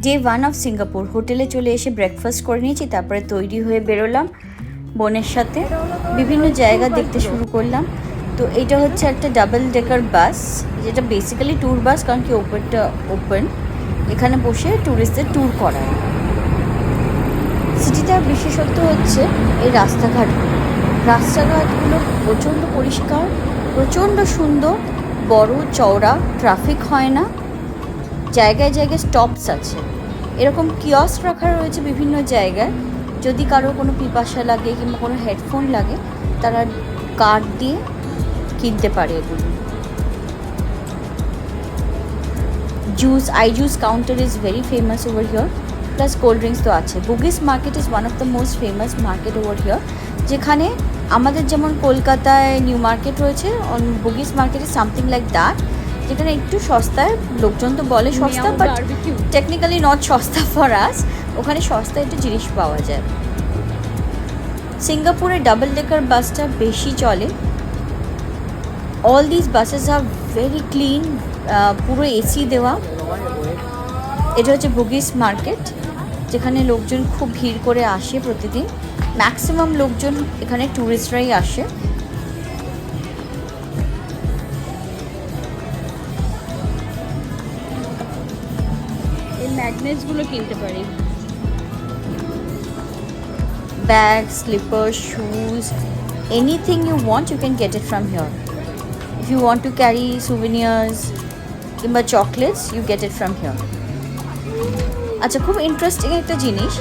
Day 1 of Singapore. হোটেলে চলে এসে ব্রেকফাস্ট করে নিয়েছি, তারপরে তৈরি হয়ে বেরোলাম বোনের সাথে, বিভিন্ন জায়গা দেখতে শুরু করলাম। তো এটা হচ্ছে একটা ডাবল ডেকার বাস, যেটা বেসিক্যালি ট্যুর বাস, কারণ কি ওপেন, এখানে বসে ট্যুরিস্টদের ট্যুর করায়। সিটিটার বিশেষত্ব হচ্ছে এই রাস্তাঘাটগুলো প্রচণ্ড পরিষ্কার, প্রচণ্ড সুন্দর, বড় চওড়া, ট্রাফিক হয় না, জায়গায় জায়গায় স্টপস আছে, এরকম কিয়স্ক রাখা রয়েছে বিভিন্ন জায়গায়। যদি কারো কোনো পিপাসা লাগে কিংবা কোনো হেডফোন লাগে, তারা কার্ড দিয়ে কিনতে পারে এগুলো। Juice counter is very famous over here, plus cold drinks তো আছে। Bugis market is one of the most famous market over here, যেখানে আমাদের যেমন কলকাতায় নিউ মার্কেট রয়েছে, and Bugis market is something like that, যেখানে একটু সস্তায়, লোকজন তো বলে সস্তা, বাট টেকনিক্যালি নট সস্তা ফর আস। ওখানে সস্তায় একটু জিনিস পাওয়া যায়। সিঙ্গাপুরে ডাবল ডেকার বাসটা বেশি চলে। All this buses are very clean, পুরো এসি দেওয়া। এটা হচ্ছে বুগিস মার্কেট, যেখানে লোকজন খুব ভিড় করে আসে প্রতিদিন। ম্যাক্সিমাম লোকজন এখানে ট্যুরিস্টরাই আসে। এই ম্যাগনেটসগুলো কিনতে পারি। Bags, slippers, shoes, anything you want, you can get it from here. If you want to carry souvenirs কিংবা chocolates, you get it from here. আচ্ছা, খুব ইন্টারেস্টিং একটা জিনিস,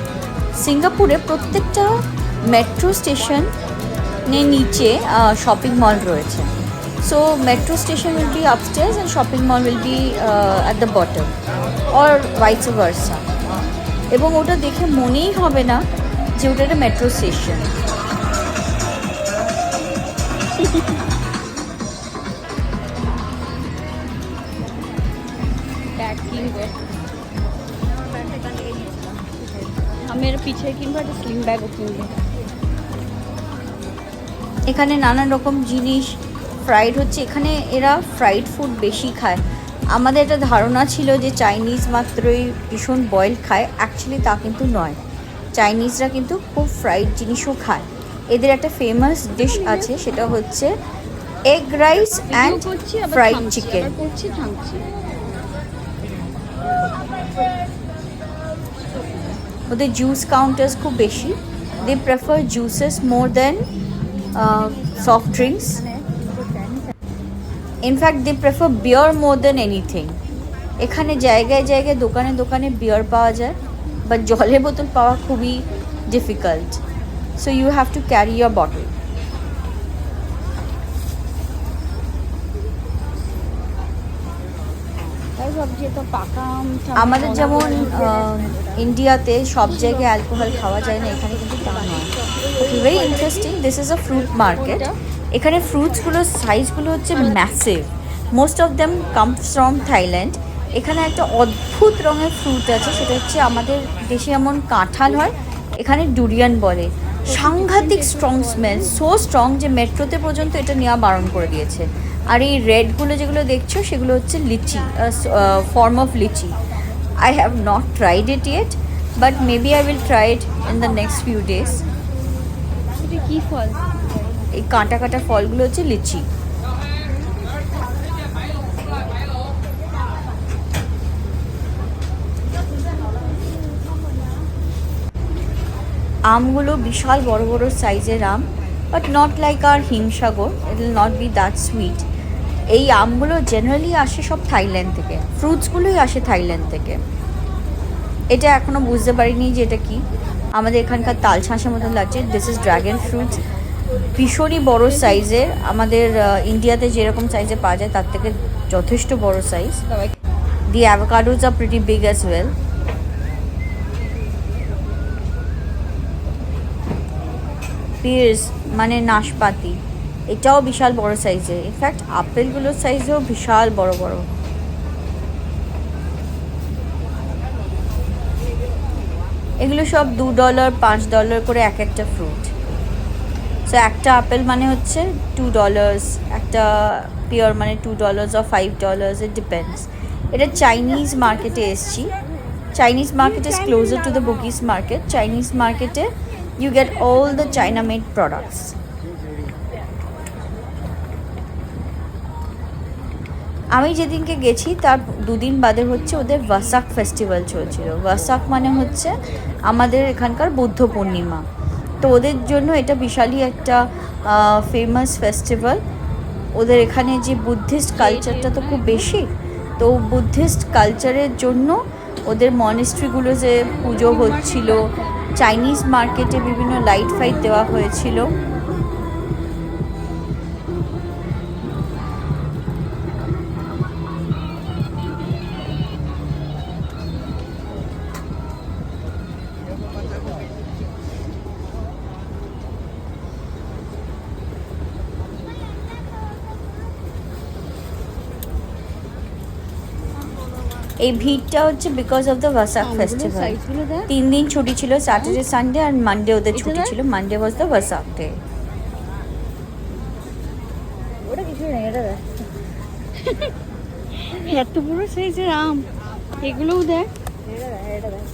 সিঙ্গাপুরে প্রত্যেকটা মেট্রো স্টেশনের নিচে শপিং মল রয়েছে। So metro station will be upstairs and shopping mall will be at the bottom, or vice versa. এবং ওটা দেখে মনেই হবে না যে ওটা একটা মেট্রো স্টেশন। ব্যাগ কিনবে, আমি এর পিছে কিনবো, একটা স্লিং ব্যাগও কিনবো। এখানে নানান রকম জিনিস ফ্রাইড হচ্ছে। এখানে এরা ফ্রাইড ফুড বেশি খায়। আমাদের একটা ধারণা ছিল যে চাইনিজ মাত্রই ভীষণ বয়েল খায়, অ্যাকচুয়ালি তা কিন্তু নয়। চাইনিজরা কিন্তু খুব ফ্রাইড জিনিসও খায়। এদের একটা ফেমাস ডিশ আছে, সেটা হচ্ছে egg rice and fried chicken. ওদের জুস কাউন্টার্স খুব বেশি। They prefer juices more than soft drinks. In fact they prefer beer more than anything. এখানে জায়গায় জায়গায় দোকানে দোকানে বিয়ার পাওয়া যায়, বাট জলের বোতল পাওয়া খুবই difficult, so you have to carry your bottle. আমাদের যেমন ইন্ডিয়াতে সব জায়গায় অ্যালকোহল খাওয়া যায় না, এখানে কিন্তু তা নয়। Very interesting, this is a fruit market. এখানে ফ্রুটসগুলোর সাইজগুলো হচ্ছে massive. Most of them comes from Thailand. এখানে একটা অদ্ভুত রঙের ফ্রুট আছে, সেটা হচ্ছে আমাদের দেশে যেমন কাঁঠাল হয়, এখানে ডুরিয়ান বলে। সাংঘাতিক স্ট্রং স্মেল, সো স্ট্রং যে মেট্রোতে পর্যন্ত এটা নেওয়া বারণ করে দিয়েছে। আর এই রেডগুলো যেগুলো দেখছো, সেগুলো হচ্ছে লিচি, form of litchi. I have not tried it yet, but maybe I will try it in the next few days. কি ফল? এই কাঁটা কাঁটা ফলগুলো হচ্ছে লিচি। আমগুলো বিশাল বড় বড় সাইজের আম, বাট নট লাইক আর Himsagar, it will not be that sweet. এই আমগুলো জেনারেলি আসে সব থাইল্যান্ড থেকে, ফ্রুটসগুলোই আসে থাইল্যান্ড থেকে। এটা এখনও বুঝতে পারিনি যে এটা কি। আমাদের এখানকার তাল ছাঁচের মতন লাগছে। দিস ইজ ড্রাগন ফ্রুটস, ভীষণই বড় সাইজের। আমাদের ইন্ডিয়াতে যেরকম সাইজে পাওয়া যায় তার থেকে যথেষ্ট বড় size. The avocados are pretty big as well. Pears মানে নাশপাতি, এটাও বিশাল বড় সাইজের। ইনফ্যাক্ট আপেলগুলোর সাইজও বিশাল বড় বড়। এগুলো সব $2 $5 করে এক একটা ফ্রুট। সো একটা আপেল মানে হচ্ছে $2, একটা পিওর মানে $2 or $5, ইট ডিপেন্ডস। এটা চাইনিজ মার্কেটে এসছি। Chinese market is closer to the Bugis market. Chinese market, you get all the China made products. আমি যেদিনকে গেছি তার দুদিন বাদে হচ্ছে ওদের ওয়াসাক ফেস্টিভ্যাল চলছিল। ওয়াসাক মানে হচ্ছে আমাদের এখানকার বুদ্ধ পূর্ণিমা, তো ওদের জন্য এটা বিশালই একটা ফেমাস ফেস্টিভ্যাল। ওদের এখানে যে বুদ্ধিস্ট কালচারটা তো খুব বেশি, তো বুদ্ধিস্ট কালচারের জন্য ওদের মনেস্ট্রিগুলো যে পুজো হচ্ছিল, চাইনিজ মার্কেটে বিভিন্ন লাইট ফাইট দেওয়া হয়েছিল। এই ভিড়টা হচ্ছে বিকজ অফ দ্য ওয়াসাক ফেস্টিভ্যাল। 3 দিন ছুটি ছিল, স্যাটারডে সানডে আর মানডে ওদের ছুটি ছিল। Monday was the Vesak day. ওটা কিছু নেই, এটা দেখ এত বড় সাইজের আম, এগুলোও দেখ। এটা দেখ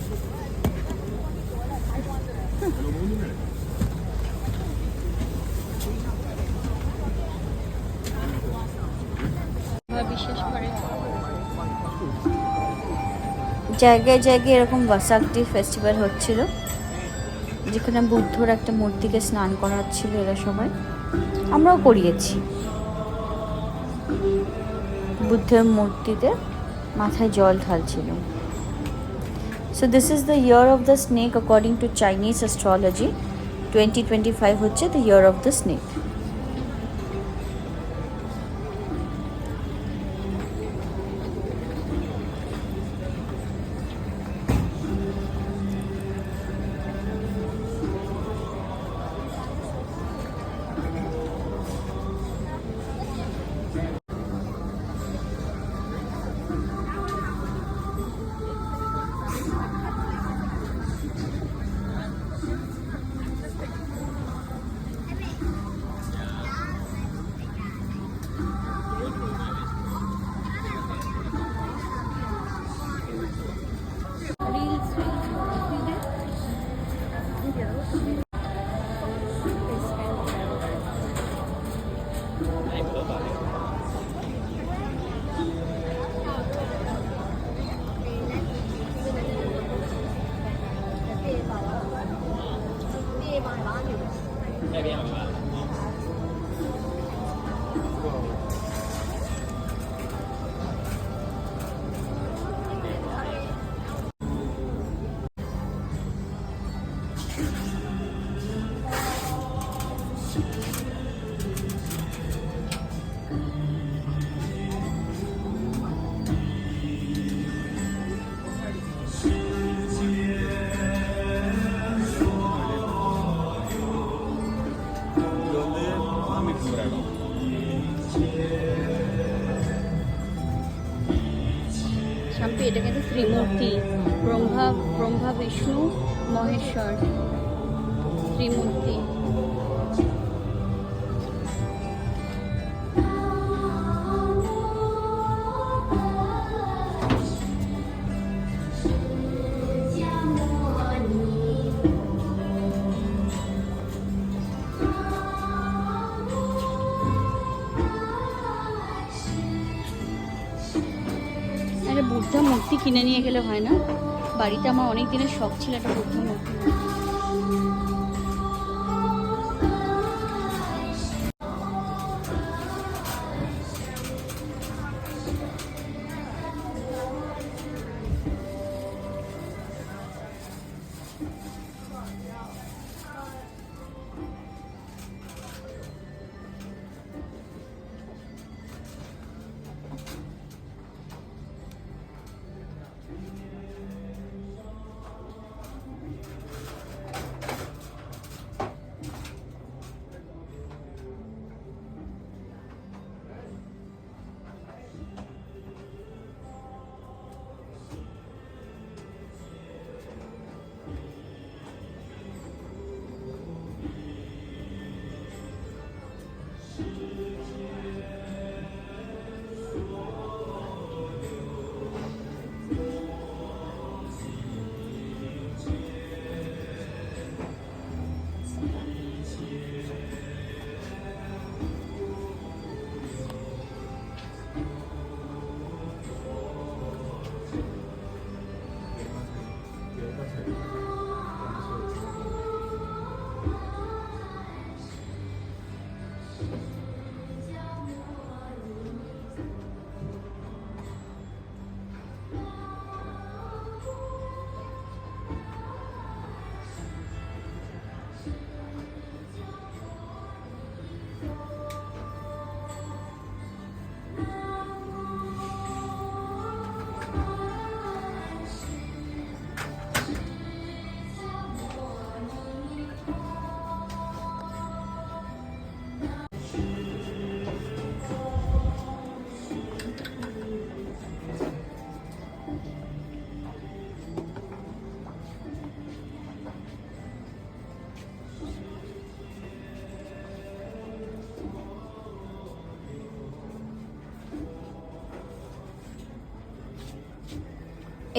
বিশ্বাস করে জায়গায় জায়গায় এরকম ওয়াসাক ডে ফেস্টিভ্যাল হচ্ছিল, যেখানে বুদ্ধর একটা মূর্তিকে স্নান করাচ্ছিল এরা সবাই। আমরাও করিয়েছি, বুদ্ধের মূর্তিতে মাথায় জল ঢালছিল। So this is the year of the snake according to Chinese astrology. 2025 হচ্ছে the year of the snake. শাম্পি, এটা কিন্তু ত্রিমূর্তি, ব্রহ্মা বিষ্ণু মহেশ্বর ত্রিমূর্তি। বুদ্ধা মূর্তি কিনে নিয়ে গেলে হয় না? বাড়িতে আমার অনেক দিনের শখ ছিল একটা বুদ্ধা মূর্তি।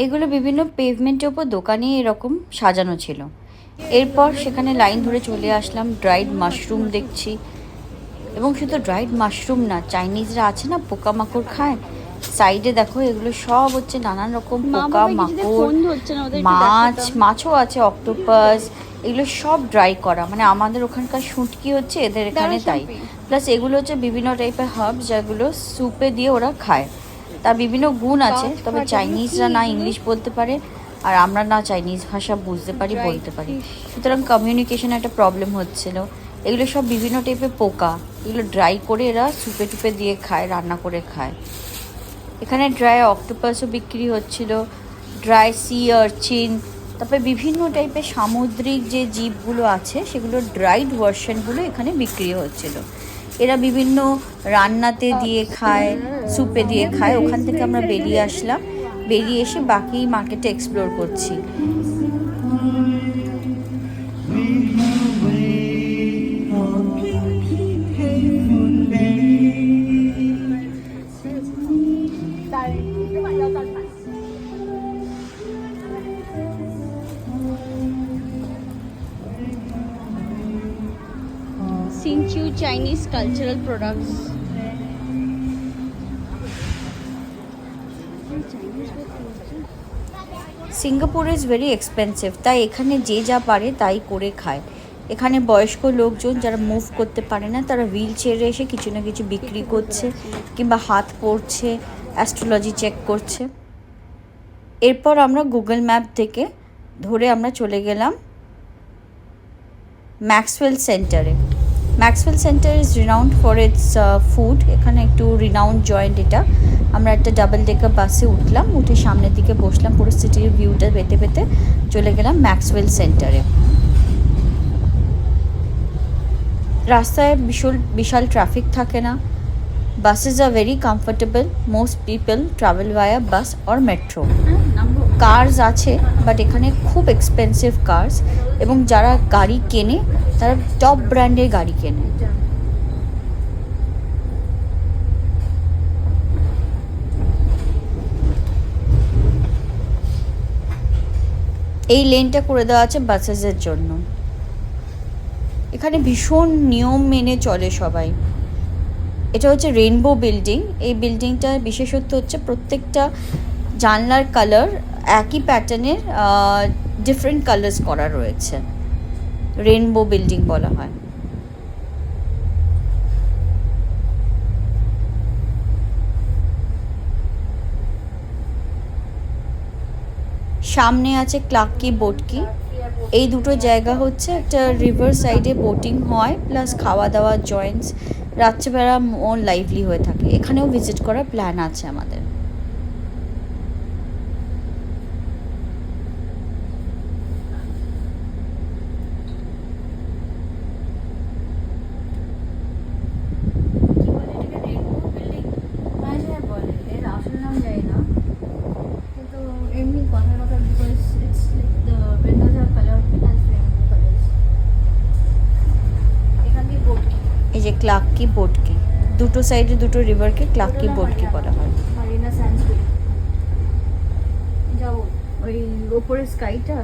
এগুলো বিভিন্ন পেভমেন্টের ওপর দোকানে এরকম সাজানো ছিল। এরপর সেখানে লাইন ধরে চলে আসলাম, ড্রাইড মাশরুম দেখছি। এবং শুধু ড্রাইড মাশরুম না, চাইনিজরা আছে না পোকামাকড় খায়, সাইডে দেখো এগুলো সব হচ্ছে নানান রকম পোকা মাকড়, মাছও আছে, অক্টোপাস, এগুলো সব ড্রাই করা। মানে আমাদের ওখানকার শুঁটকি হচ্ছে এদের এখানে তাই। প্লাস এগুলো হচ্ছে বিভিন্ন টাইপের হার্বস যেগুলো স্যুপে দিয়ে ওরা খায়। তার বিভিন্ন গুণ আছে, তবে চাইনিজরা না ইংলিশ বলতে পারে আর আমরা না চাইনিজ ভাষা বুঝতে পারি বলতে পারি, সুতরাং কমিউনিকেশনে একটা প্রবলেম হচ্ছিল। এগুলো সব বিভিন্ন টাইপের পোকা, এগুলো ড্রাই করে এরা সুপে টুপে দিয়ে খায়, রান্না করে খায়। এখানে ড্রাই অক্টোপাসও বিক্রি হচ্ছিল, ড্রাই সি আর্চিন, তারপরে বিভিন্ন টাইপের সামুদ্রিক যে জীবগুলো আছে সেগুলো ড্রাইড ভার্সনগুলো এখানে বিক্রি হচ্ছিল। এরা বিভিন্ন রান্নাতে দিয়ে খায়, সুপে দিয়ে খায়। ওখান থেকে আমরা বেরিয়ে আসলাম, বেরিয়ে এসে বাকি মার্কেটে এক্সপ্লোর করছি। Sinchu Chinese cultural products. Singapore is very expensive, তাই এখানে যে যা পারে তাই করে খায়। এখানে বয়স্ক লোকজন যারা মুভ করতে পারে না তারা হুইল চেয়ারে এসে কিছু না কিছু বিক্রি করছে, কিংবা হাত পড়ছে, অ্যাস্ট্রোলজি চেক করছে। এরপর আমরা গুগল ম্যাপ থেকে ধরে আমরা চলে গেলাম ম্যাক্সওয়েল সেন্টারে। Maxwell centre is renowned for its food. এখানে একটু রিনাউন্ড জয়েন্ট এটা। আমরা একটা ডাবল ডেকার বাসে উঠলাম, উঠে সামনের দিকে বসলাম, পুরো সিটির ভিউটা পেতে পেতে চলে গেলাম ম্যাক্সওয়েল সেন্টারে। রাস্তায় বিশাল ট্রাফিক থাকে না। Buses are very comfortable, most people travel via bus or metro. Cars আছে, বাট এখানে খুব এক্সপেন্সিভ কার্স, এবং যারা গাড়ি কেনে তারা টপ ব্র্যান্ডের গাড়ি কেনে। এই লেনটা করে দেওয়া আছে বাসেসের জন্য। এখানে ভীষণ নিয়ম মেনে চলে সবাই। এটা হচ্ছে রেইনবো বিল্ডিং। এই বিল্ডিংটার বিশেষত্ব হচ্ছে প্রত্যেকটা জানলার কালার একই প্যাটার্নের, ডিফারেন্ট কালার্স করা রয়েছে, রেইনবো বিল্ডিং বলা হয়। সামনে আছে ক্লাক্কি বোটকি। এই দুটো জায়গা হচ্ছে একটা রিভার সাইডে বোটিং হয়, প্লাস খাওয়া দাওয়া জয়েন্টস, রাত্রেবেলা মোর লাইভলি হয়ে থাকে। এখানেও ভিজিট করার প্ল্যান আছে আমাদের। এই যে ক্লাক্কি বোটকি, দুটো সাইডে দুটো রিভারকে ক্লাক্কি বোটকি বলা হয়। ওই ওপরে স্কাইটা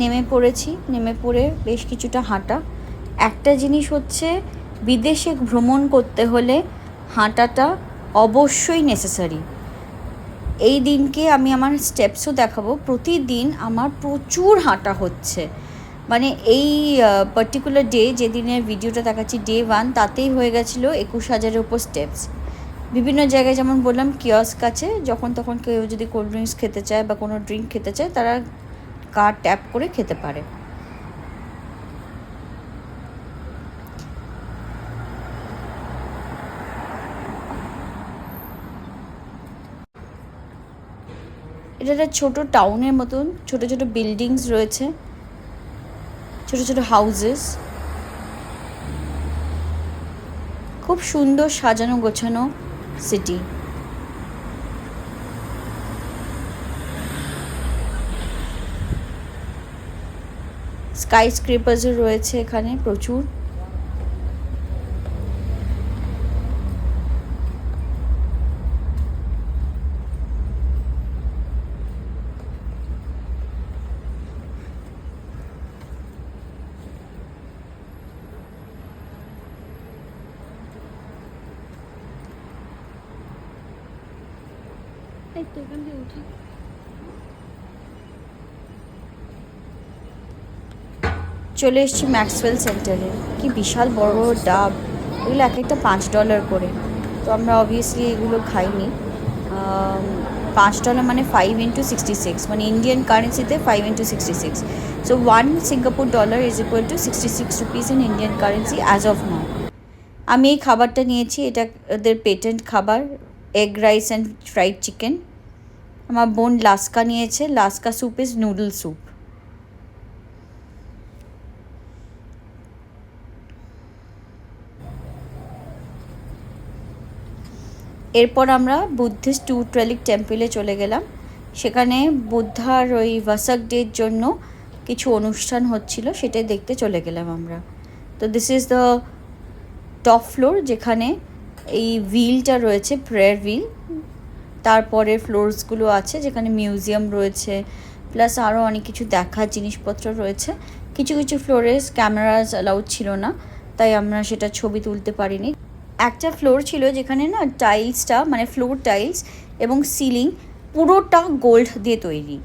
নেমে পড়েছি। নেমে পড়ে বেশ কিছুটা হাঁটা। একটা জিনিস হচ্ছে, বিদেশে ভ্রমণ করতে হলে হাঁটাটা অবশ্যই নেসেসারি। এই দিনকে আমি আমার স্টেপসও দেখাবো। প্রতিদিন আমার প্রচুর হাঁটা হচ্ছে, মানে এই পার্টিকুলার ডে যেদিনের ভিডিওটা দেখাচ্ছি ডে 1, তাতেই হয়ে গেছিলো 21,000-এর উপর স্টেপস। বিভিন্ন জায়গায় যেমন বললাম কিয়স্ক আছে, যখন তখন কেউ যদি কোল্ড ড্রিঙ্কস খেতে চায় বা কোনো ড্রিঙ্ক খেতে চায় তারা কার্ড ট্যাপ করে খেতে পারে। এটা একটা ছোটো টাউনের মতন, ছোট ছোট বিল্ডিংস রয়েছে, ছোট ছোট হাউজেস, খুব সুন্দর সাজানো গোছানো সিটি। স্কাই স্ক্রেপার্সও রয়েছে এখানে প্রচুর। চলে এসেছি ম্যাক্সওয়েল সেন্টারে। কি বিশাল বড় বড় ডাব, এগুলো এক একটা $5 করে। তো আমরা অবভিয়াসলি এগুলো খাইনি। $5 মানে 5 × 66, মানে ইন্ডিয়ান কারেন্সিতে 5 × 66। So 1 Singapore dollar is equal to 66 rupees in Indian currency as of now. আমি এই খাবারটা নিয়েছি, এটা ওদের পেটেন্ট খাবার, egg rice and fried chicken. আমার বোন লাস্কা নিয়েছে, লাস্কা স্যুপ ইজ নুডল স্যুপ। এরপর আমরা বুদ্ধিস্ট টুট রেলিক টেম্পলে চলে গেলাম। সেখানে বুদ্ধার ওই ভাসাক ডের জন্য কিছু অনুষ্ঠান হচ্ছিল, সেটাই দেখতে চলে গেলাম আমরা। তো this is the top floor, যেখানে এই হুইলটা রয়েছে, প্রেয়ার হুইল। তারপরে ফ্লোরসগুলো আছে যেখানে মিউজিয়াম রয়েছে, প্লাস আরও অনেক কিছু দেখার জিনিসপত্র রয়েছে। কিছু কিছু ফ্লোরে ক্যামেরাস অ্যালাউড ছিল না, তাই আমরা সেটা ছবি তুলতে পারিনি। একটা ফ্লোর ছিল যেখানে না টাইলসটা, মানে ফ্লোর টাইলস এবং সিলিং পুরোটা গোল্ড দিয়ে তৈরি,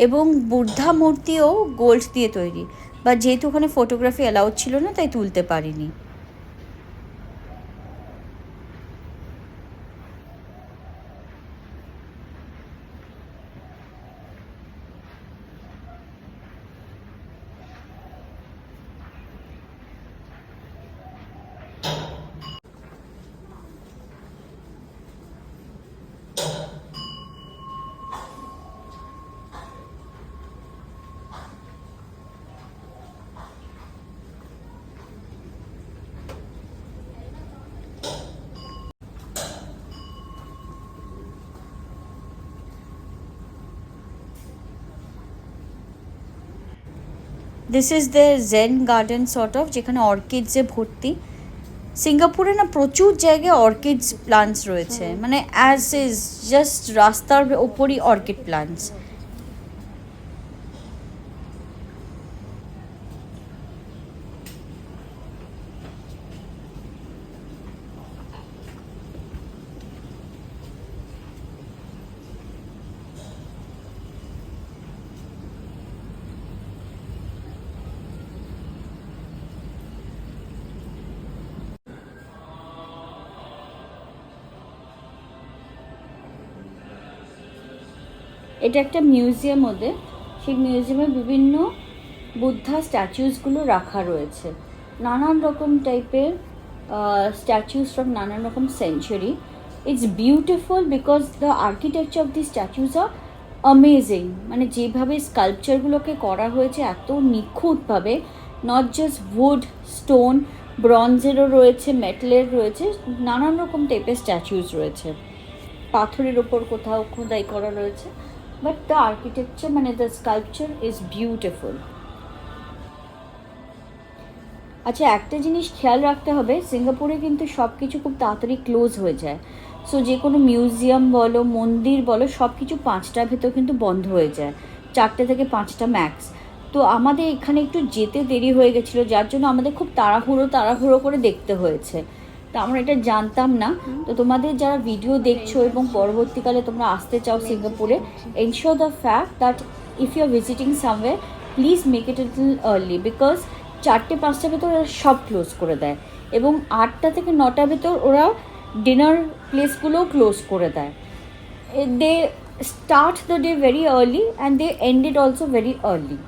এবং বুদ্ধা মূর্তিও গোল্ড দিয়ে তৈরি। বা যেহেতু ওখানে ফটোগ্রাফি অ্যালাউড ছিল না, তাই তুলতে পারিনি। This is the Zen garden sort of, যেখানে অর্কিডসে ভর্তি। সিঙ্গাপুরে না প্রচুর জায়গায় অর্কিডস প্লান্টস রয়েছে, মানে অ্যাজ ইজ জাস্ট রাস্তার ওপরই অর্কিড প্লান্টস। এটা একটা মিউজিয়াম ওদের, সেই মিউজিয়ামে বিভিন্ন বুদ্ধা স্ট্যাচুসগুলো রাখা রয়েছে, নানান রকম টাইপের স্ট্যাচুস ফ্রম নানান রকম century. It's beautiful because the architecture of the statues are amazing. মানে যেভাবে স্কাল্পচারগুলোকে করা হয়েছে এত নিখুঁতভাবে, নট জাস্ট উড, স্টোন, ব্রঞ্জেরও রয়েছে, মেটালের রয়েছে, নানান রকম টাইপের স্ট্যাচুস রয়েছে, পাথরের ওপর কোথাও খোদাই করা রয়েছে। বাট দ্য আর্কিটেকচার, মানে দ্য স্কাল্পচার ইজ বিউটিফুল। আচ্ছা, একটা জিনিস খেয়াল রাখতে হবে, সিঙ্গাপুরে কিন্তু সব কিছু খুব তাড়াতাড়ি ক্লোজ হয়ে যায়। সো যে কোনো মিউজিয়াম বলো, মন্দির বলো, সব কিছু 5টার ভেতর কিন্তু বন্ধ হয়ে যায়, 4টে থেকে 5টা ম্যাক্স। তো আমাদের এখানে একটু যেতে দেরি হয়ে গেছিলো, যার জন্য আমাদের খুব তাড়াহুড়ো করে দেখতে হয়েছে। তো আমরা এটা জানতাম না। তো তোমাদের যারা ভিডিও দেখছো এবং পরবর্তীকালে তোমরা আসতে চাও সিঙ্গাপুরে, ensure the fact that if you are visiting somewhere please make it little early, because 4টে-5টার ভেতর ওরা সব ক্লোজ করে দেয়, এবং 8টা থেকে 9টার ভেতর ওরা ডিনার প্লেসগুলোও ক্লোজ করে দেয়। They start the day very early and they end it also very early.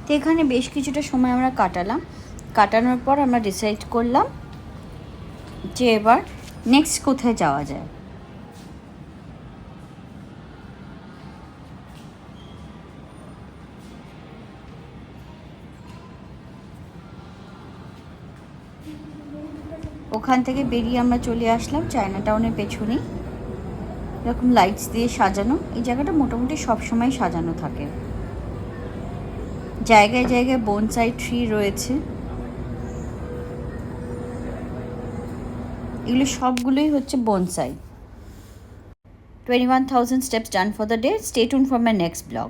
তো এখানে বেশ কিছুটা সময় আমরা কাটানোর পর আমরা ডিসাইড করলাম যে এবার নেক্সট কোথায় যাওয়া যায়। ওখান থেকে বেরিয়ে আমরা চলে আসলাম চায়না টাউনের পেছনেই, এরকম লাইটস দিয়ে সাজানো। এই জায়গাটা মোটামুটি সবসময় সাজানো থাকে, জায়গায় জায়গায় বনসাই ট্রি রয়েছে। এগুলো সবগুলোই হচ্ছে bonsai. 21,000 steps done for the day. Stay tuned for my next vlog.